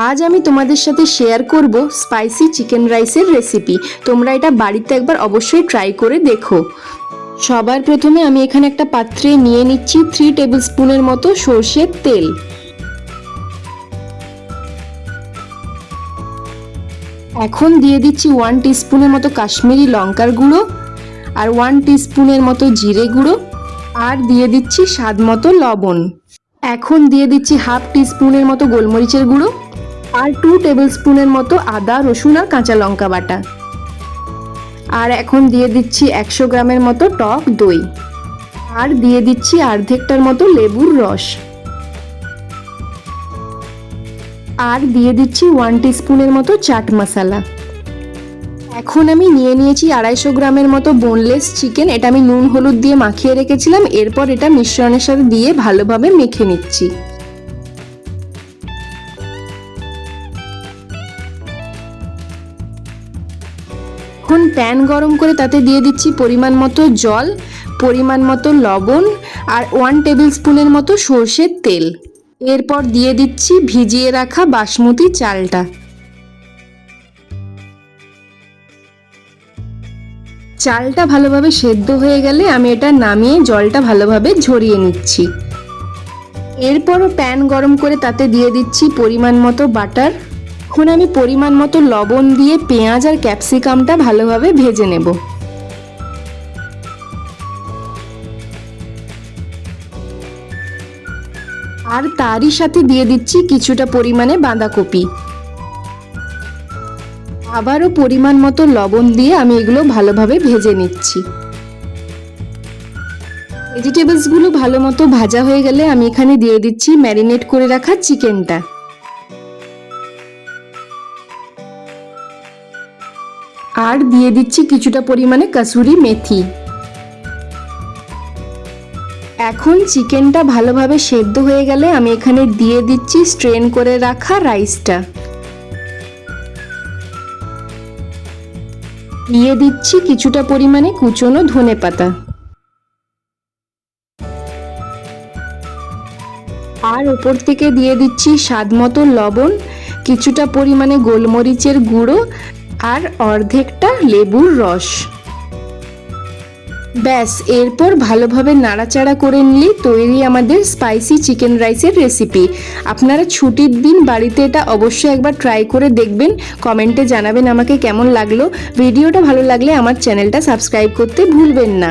আজ আমি তোমাদের সাথে শেয়ার করব স্পাইসি চিকেন রাইসের রেসিপি। তোমরা এটা বাড়িতে একবার অবশ্যই ট্রাই করে দেখো। সবার প্রথমে আমি এখানে একটা পাত্রে নিয়ে নিচ্ছি 3 টেবিল স্পুনের মতো সরষের তেল। এখন দিয়ে দিচ্ছি 1 টিস্পুনের মতো কাশ্মীরি লঙ্কার গুঁড়ো আর 1 টিস্পুনের মতো জিরে গুঁড়ো আর দিয়ে দিচ্ছি স্বাদ মতো লবণ। এখন দিয়ে দিচ্ছি হাফ টিস্পুনের মতো গোলমরিচের গুঁড়ো আর 2 টেবিল স্পুনের মতো আদা রসুন আর কাঁচা লঙ্কা বাটা। আর এখন দিয়ে দিচ্ছি 100 গ্রামের মতো টক দই আর দিয়ে দিচ্ছি অর্ধেকটার মতো লেবুর রস আর দিয়ে দিচ্ছি 1 টিস্পুনের মতো চাট মশলা। এখন আমি নিয়ে নিয়েছি 250 গ্রামের মতো বোনলেস চিকেন। এটা আমি নুন হলুদ দিয়ে মাখিয়ে রেখেছিলাম। এরপর এটা মিশ্রণের সাথে দিয়ে ভালোভাবে মেখে নিচ্ছি। এখন প্যান গরম করে তাতে দিয়ে দিচ্ছি পরিমাণ মতো জল, পরিমাণ মতো লবণ আর 1 টেবিল স্পুনের মতো সরষের তেল। এরপর দিয়ে দিচ্ছি ভিজিয়ে রাখা বাসমতি চালটা। চালটা ভালোভাবে সেদ্ধ হয়ে গেলে আমি এটা নামিয়ে জলটা ভালোভাবে ঝরিয়ে নিচ্ছি। এরপরও প্যান গরম করে তাতে দিয়ে দিচ্ছি পরিমাণ মতো বাটার। এখন আমি পরিমাণ মতো লবণ দিয়ে পেঁয়াজ আর ক্যাপসিকামটা ভালোভাবে ভেজে নেব। আর তারই সাথে দিয়ে দিচ্ছি কিছুটা পরিমাণে বাঁধাকপি। আবারও পরিমাণ মতো লবণ দিয়ে আমি এগুলো ভালোভাবে ভেজে নিচ্ছি। ভেজিটেবলসগুলো ভালো মতো ভাজা হয়ে গেলে আমি এখানে দিয়ে দিচ্ছি ম্যারিনেট করে রাখা চিকেনটা। আর দিয়ে দিচ্ছি কিছুটা পরিমাণে কসুরি মেথি। এখন চিকেনটা ভালোভাবে সেদ্ধ হয়ে গেলে আমি এখানে দিয়ে দিচ্ছি স্ট্রেন করে রাখা রাইসটা। দিয়ে দিচ্ছি কিছুটা পরিমাণে কুচনো ধনেপাতা আর ওপর থেকে দিয়ে দিচ্ছি স্বাদ মতো লবণ, কিছুটা পরিমাণে গোলমরিচের গুঁড়ো আর অর্ধেকটা লেবুর রস। ব্যাস, এরপর ভালোভাবে নাড়াচাড়া করে নিলেই তৈরি আমাদের স্পাইসি চিকেন রাইসের রেসিপি। আপনারা ছুটির দিন বাড়িতে এটা অবশ্যই একবার ট্রাই করে দেখবেন। কমেন্টে জানাবেন আমাকে কেমন লাগলো। ভিডিওটা ভালো লাগলে আমার চ্যানেলটা সাবস্ক্রাইব করতে ভুলবেন না।